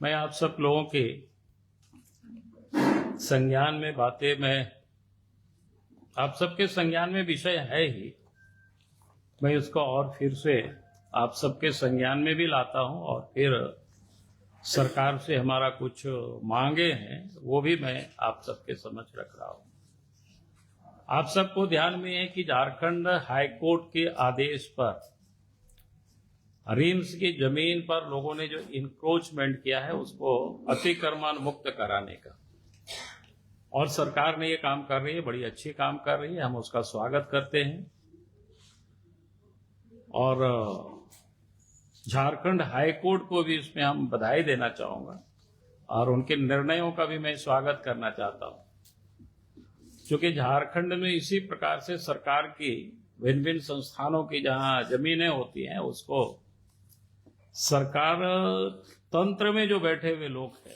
मैं आप सब लोगों के संज्ञान में बातें आप सबके संज्ञान में विषय है ही, मैं उसको और फिर से आप सबके संज्ञान में भी लाता हूं और फिर सरकार से हमारा कुछ मांगे हैं वो भी मैं आप सबके समझ रख रहा हूं। आप सबको ध्यान में है कि झारखंड हाईकोर्ट के आदेश पर रिम्स की जमीन पर लोगों ने जो इंक्रोचमेंट किया है उसको अतिक्रमण मुक्त कराने का, और सरकार ने ये काम कर रही है, बड़ी अच्छी काम कर रही है, हम उसका स्वागत करते हैं। और झारखंड हाईकोर्ट को भी इसमें हम बधाई देना चाहूंगा और उनके निर्णयों का भी मैं स्वागत करना चाहता हूं, क्योंकि झारखंड में इसी प्रकार से सरकार की भिन्न भिन्न संस्थानों की जहां जमीनें होती हैं उसको सरकार तंत्र में जो बैठे हुए लोग हैं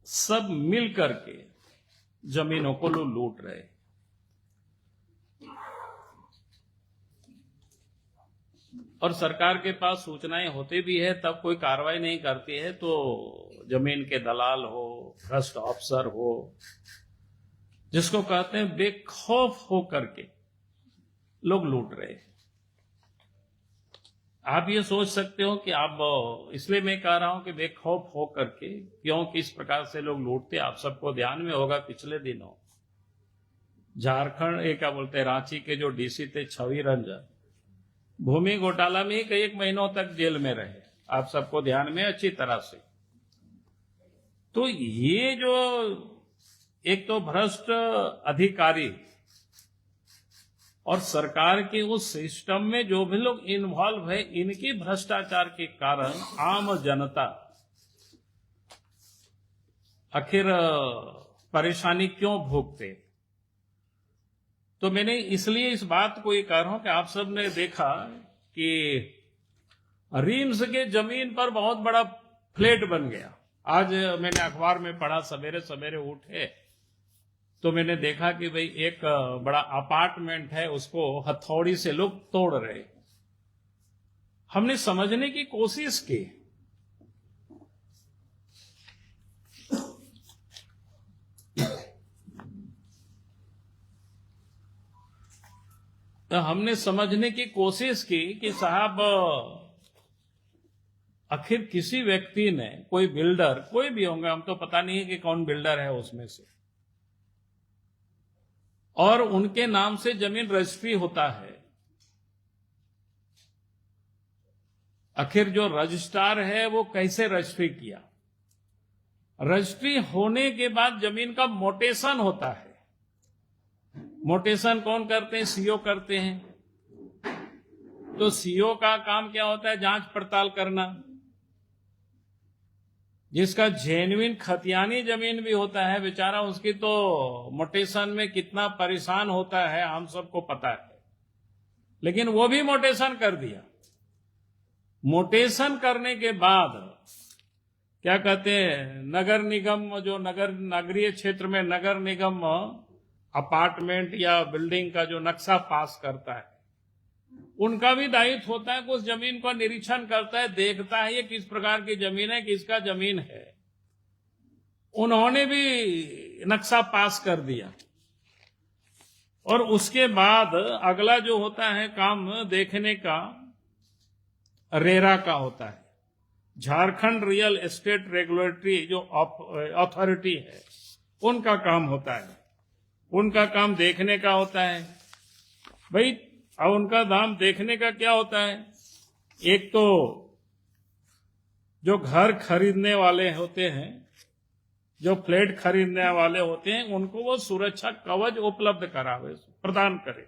सब मिल करके जमीनों को लूट रहे हैं। और सरकार के पास सूचनाएं होती भी है तब कोई कार्रवाई नहीं करती है, तो जमीन के दलाल हो, भ्रष्ट अफसर हो, जिसको कहते हैं बेखौफ हो करके लोग लूट रहे हैं। आप ये सोच सकते हो कि आप, इसलिए मैं कह रहा हूं कि बेखौफ हो करके क्यों, किस प्रकार से लोग लूटते, आप सबको ध्यान में होगा पिछले दिनों झारखंड क्या बोलते हैं, रांची के जो डीसी थे छवि रंजन, भूमि घोटाला में कई एक महीनों तक जेल में रहे, आप सबको ध्यान में अच्छी तरह से। तो ये जो एक तो भ्रष्ट अधिकारी और सरकार के उस सिस्टम में जो भी लोग इन्वॉल्व है, इनकी भ्रष्टाचार के कारण आम जनता आखिर परेशानी क्यों भोगते। तो मैंने इसलिए इस बात को ये कह रहा हूं कि आप सब ने देखा कि रिम्स के जमीन पर बहुत बड़ा फ्लैट बन गया। आज मैंने अखबार में पढ़ा, सवेरे सवेरे उठे तो मैंने देखा कि भाई एक बड़ा अपार्टमेंट है, उसको हथौड़ी से लोग तोड़ रहे। हमने समझने की कोशिश की, तो हमने समझने की कोशिश की कि साहब आखिर किसी व्यक्ति ने, कोई बिल्डर, कोई भी होंगे, हम तो पता नहीं है कि कौन बिल्डर है उसमें से, और उनके नाम से जमीन रजिस्ट्री होता है। आखिर जो रजिस्ट्रार है वो कैसे रजिस्ट्री किया, रजिस्ट्री होने के बाद जमीन का मोटेशन होता है। मोटेशन कौन करते हैं? सीओ करते हैं। तो सीओ का काम क्या होता है? जांच पड़ताल करना। जिसका जेन्युइन खतियानी जमीन भी होता है बेचारा, उसकी तो मोटेशन में कितना परेशान होता है हम सबको पता है, लेकिन वो भी मोटेशन कर दिया। मोटेशन करने के बाद क्या कहते हैं, नगर निगम, जो नगरीय क्षेत्र में नगर निगम अपार्टमेंट या बिल्डिंग का जो नक्शा पास करता है, उनका भी दायित्व होता है कि उस जमीन का निरीक्षण करता है, देखता है ये किस प्रकार की जमीन है, किसका जमीन है। उन्होंने भी नक्शा पास कर दिया और उसके बाद अगला जो होता है काम देखने का, रेरा का होता है, झारखंड रियल एस्टेट रेगुलेटरी जो अथॉरिटी है, उनका काम होता है। उनका काम देखने का होता है भाई। अब उनका दाम देखने का क्या होता है? एक तो जो घर खरीदने वाले होते हैं, जो फ्लैट खरीदने वाले होते हैं, उनको वो सुरक्षा कवच उपलब्ध करावे, प्रदान करे,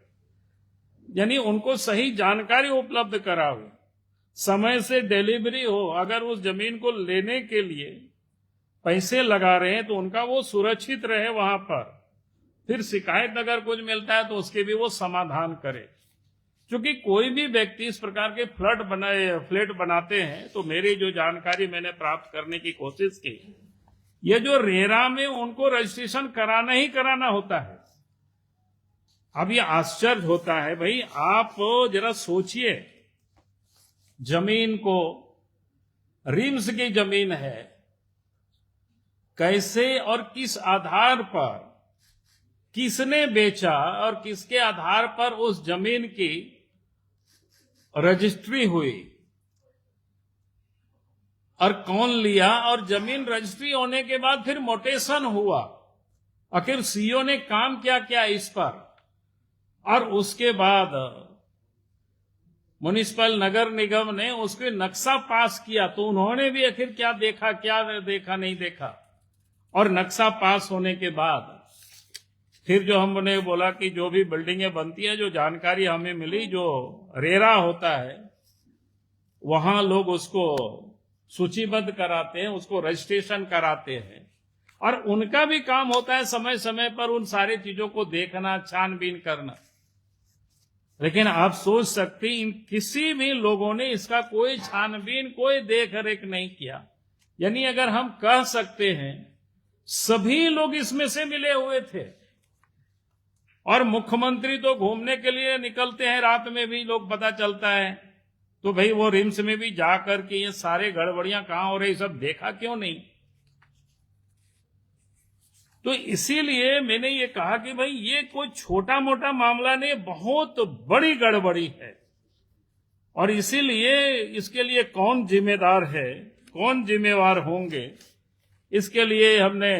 यानी उनको सही जानकारी उपलब्ध करावे, समय से डिलीवरी हो। अगर उस जमीन को लेने के लिए पैसे लगा रहे हैं तो उनका वो सुरक्षित रहे वहां पर। फिर शिकायत अगर कुछ मिलता है तो उसके भी वो समाधान करे। क्योंकि कोई भी व्यक्ति इस प्रकार के फ्लैट बनाते हैं, तो मेरी जो जानकारी मैंने प्राप्त करने की कोशिश की, ये जो रेरा में उनको रजिस्ट्रेशन कराना ही कराना होता है। अब ये आश्चर्य होता है भाई, आप जरा सोचिए, जमीन को रिम्स की जमीन है, कैसे और किस आधार पर, किसने बेचा और किसके आधार पर उस जमीन की रजिस्ट्री हुई और कौन लिया, और जमीन रजिस्ट्री होने के बाद फिर मोटेशन हुआ, आखिर सीईओ ने काम क्या किया इस पर, और उसके बाद म्युनिसिपल नगर निगम ने उसके नक्शा पास किया तो उन्होंने भी आखिर क्या देखा, क्या देखा, नहीं देखा। और नक्शा पास होने के बाद फिर जो हमने बोला कि जो भी बिल्डिंगें बनती है, जो जानकारी हमें मिली, जो रेरा होता है वहां लोग उसको सूचीबद्ध कराते हैं, उसको रजिस्ट्रेशन कराते हैं, और उनका भी काम होता है समय समय पर उन सारी चीजों को देखना, छानबीन करना। लेकिन आप सोच सकते इन किसी भी लोगों ने इसका कोई छानबीन, कोई देख रेख नहीं किया। यानी अगर हम कह सकते हैं सभी लोग इसमें से मिले हुए थे, और मुख्यमंत्री तो घूमने के लिए निकलते हैं, रात में भी लोग पता चलता है, तो भाई वो रिम्स में भी जाकर के ये सारे गड़बड़ियां कहां हो रही सब देखा क्यों नहीं। तो इसीलिए मैंने ये कहा कि भाई ये कोई छोटा मोटा मामला नहीं, बहुत बड़ी गड़बड़ी है, और इसीलिए इसके लिए कौन जिम्मेदार है, कौन जिम्मेवार होंगे, इसके लिए हमने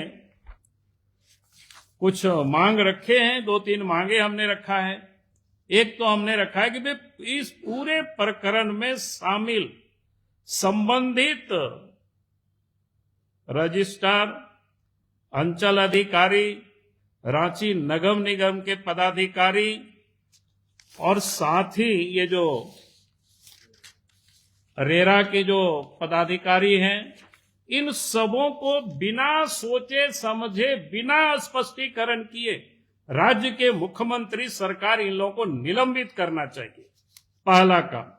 कुछ मांग रखे हैं, 2-3 मांगे हमने रखा है। एक तो हमने रखा है कि भाई इस पूरे प्रकरण में शामिल संबंधित रजिस्ट्रार, अंचल अधिकारी, रांची नगर निगम के पदाधिकारी, और साथ ही ये जो रेरा के जो पदाधिकारी हैं, इन सबों को बिना सोचे समझे, बिना स्पष्टीकरण किए राज्य के मुख्यमंत्री सरकार इन लोगों को निलंबित करना चाहिए, पहला काम।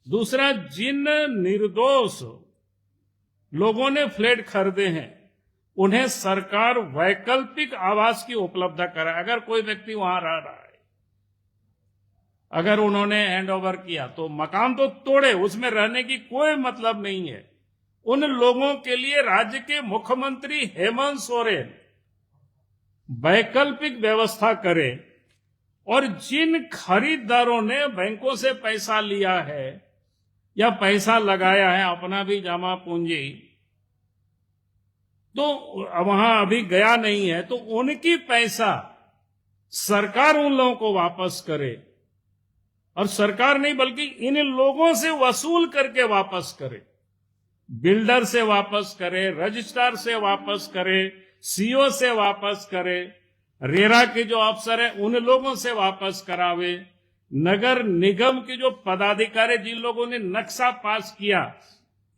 दूसरा, जिन निर्दोष लोगों ने फ्लैट खरीदे हैं उन्हें सरकार वैकल्पिक आवास की उपलब्धता कराए। अगर कोई व्यक्ति वहां रह रहा है, अगर उन्होंने हैंड ओवर किया तो मकान तो तोड़े, उसमें रहने की कोई मतलब नहीं है। उन लोगों के लिए राज्य के मुख्यमंत्री हेमंत सोरेन वैकल्पिक व्यवस्था करे, और जिन खरीदारों ने बैंकों से पैसा लिया है या पैसा लगाया है, अपना भी जमा पूंजी, तो वहां अभी गया नहीं है, तो उनकी पैसा सरकार उन लोगों को वापस करे, और सरकार नहीं बल्कि इन लोगों से वसूल करके वापस करे, बिल्डर से वापस करे, रजिस्ट्रार से वापस करे, सीओ से वापस करे, रेरा के जो अफसर है उन लोगों से वापस करावे, नगर निगम के जो पदाधिकारी जिन लोगों ने नक्शा पास किया,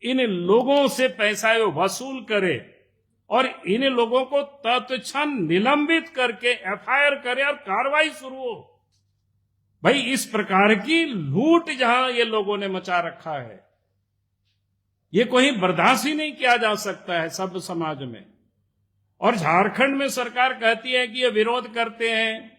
इन लोगों से पैसा वसूल करे, और इन लोगों को तत्क्षण निलंबित करके एफआईआर करे और कार्रवाई शुरू हो। भाई इस प्रकार की लूट जहां ये लोगों ने मचा रखा है, ये कोई बर्दाश्त ही नहीं किया जा सकता है सब समाज में। और झारखंड में सरकार कहती है कि ये विरोध करते हैं,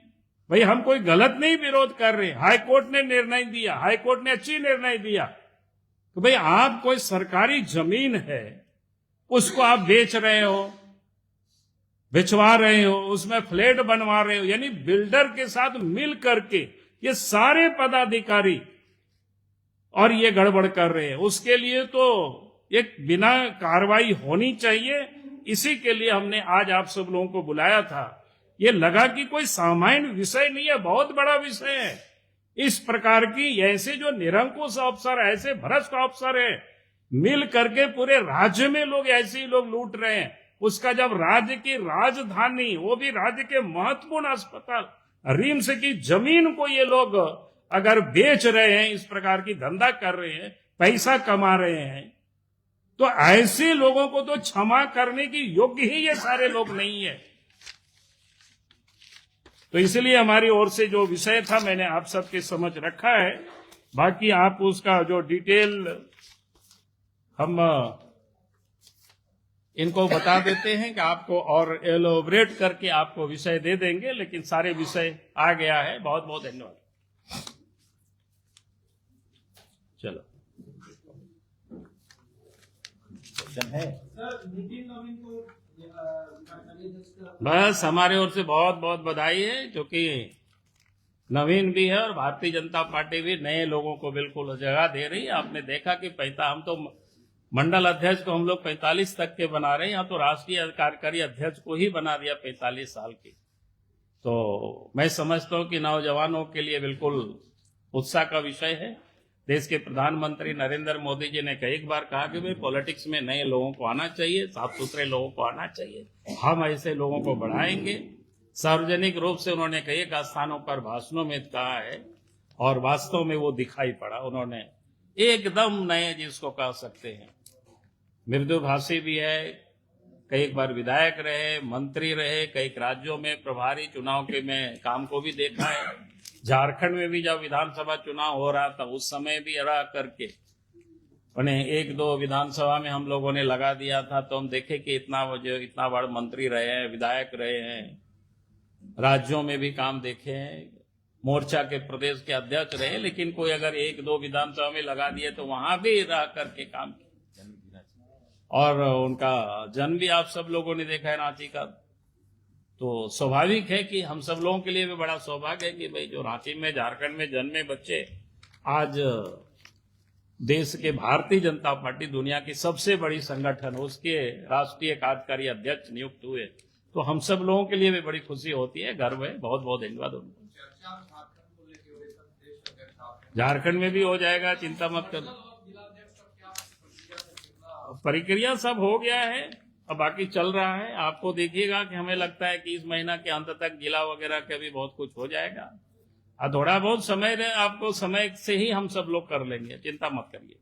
भाई हम कोई गलत नहीं विरोध कर रहे, हाईकोर्ट ने निर्णय दिया, हाईकोर्ट ने अच्छी निर्णय दिया, तो भाई आप कोई सरकारी जमीन है उसको आप बेच रहे हो, बेचवा रहे हो, उसमें फ्लैट बनवा रहे हो, यानी बिल्डर के साथ मिल करके ये सारे पदाधिकारी और ये गड़बड़ कर रहे हैं। उसके लिए तो एक बिना कार्रवाई होनी चाहिए। इसी के लिए हमने आज आप सब लोगों को बुलाया था। ये लगा कि कोई सामान्य विषय नहीं है, बहुत बड़ा विषय है। इस प्रकार की ऐसे जो निरंकुश अफसर, ऐसे भ्रष्ट अफसर है, मिल करके पूरे राज्य में लोग ऐसे ही लोग लूट रहे हैं। उसका जब राज्य की राजधानी, वो भी राज्य के महत्वपूर्ण अस्पताल रिम्स की जमीन को ये लोग अगर बेच रहे हैं, इस प्रकार की धंधा कर रहे हैं, पैसा कमा रहे हैं, तो ऐसे लोगों को तो क्षमा करने की योग्य ही ये सारे लोग नहीं है। तो इसलिए हमारी ओर से जो विषय था मैंने आप सबके समझ रखा है। बाकी आप उसका जो डिटेल हम इनको बता देते हैं कि आपको और एलोबरेट करके आपको विषय दे देंगे, लेकिन सारे विषय आ गया है। बहुत बहुत धन्यवाद। चलो। ऑप्शन है? बस हमारे ओर से बहुत बहुत बधाई है, क्योंकि नवीन भी है और भारतीय जनता पार्टी भी नए लोगों को बिल्कुल जगह दे रही है। आपने देखा कि हम तो मंडल अध्यक्ष को हम लोग 45 तक के बना रहे हैं, यहाँ तो राष्ट्रीय कार्यकारी अध्यक्ष को ही बना दिया 45 साल की। तो मैं समझता हूं कि नौजवानों के लिए बिल्कुल उत्साह का विषय है। देश के प्रधानमंत्री नरेंद्र मोदी जी ने कई बार कहा कि भाई पॉलिटिक्स में नए लोगों को आना चाहिए, साफ सुथरे लोगों को आना चाहिए, हम ऐसे लोगों को बढ़ाएंगे। सार्वजनिक रूप से उन्होंने कई स्थानों पर भाषणों में कहा है और वास्तव में वो दिखाई पड़ा। उन्होंने एकदम नए जिसको कह सकते हैं, मृदुभाषी भी है, कई बार विधायक रहे, मंत्री रहे, कई राज्यों में प्रभारी चुनाव के में काम को भी देखा है। झारखंड में भी जब विधानसभा चुनाव हो रहा था उस समय भी रह करके उन्हें 1-2 विधानसभा में हम लोगों ने लगा दिया था। तो हम देखे कि इतना बड़ा मंत्री रहे हैं, विधायक रहे हैं, राज्यों में भी काम देखे हैं, मोर्चा के प्रदेश के अध्यक्ष रहे, लेकिन कोई अगर 1-2 विधानसभा में लगा दिए तो वहां भी रह करके काम किया। और उनका जन्म भी आप सब लोगों ने देखा है, रांची का। तो स्वाभाविक है कि हम सब लोगों के लिए भी बड़ा सौभाग्य है कि भाई जो रांची में, झारखंड में जन्मे बच्चे आज देश के भारतीय जनता पार्टी, दुनिया की सबसे बड़ी संगठन, उसके राष्ट्रीय कार्यकारी अध्यक्ष नियुक्त हुए। तो हम सब लोगों के लिए भी बड़ी खुशी होती है, गर्व है। बहुत बहुत धन्यवाद उनको। झारखंड में भी हो जाएगा, चिंता मत करो। प्रक्रिया सब हो गया है, अब बाकी चल रहा है। आपको देखिएगा कि हमें लगता है कि इस महीना के अंत तक जिला वगैरह का भी बहुत कुछ हो जाएगा। थोड़ा बहुत समय आपको समय से ही हम सब लोग कर लेंगे, चिंता मत करिए।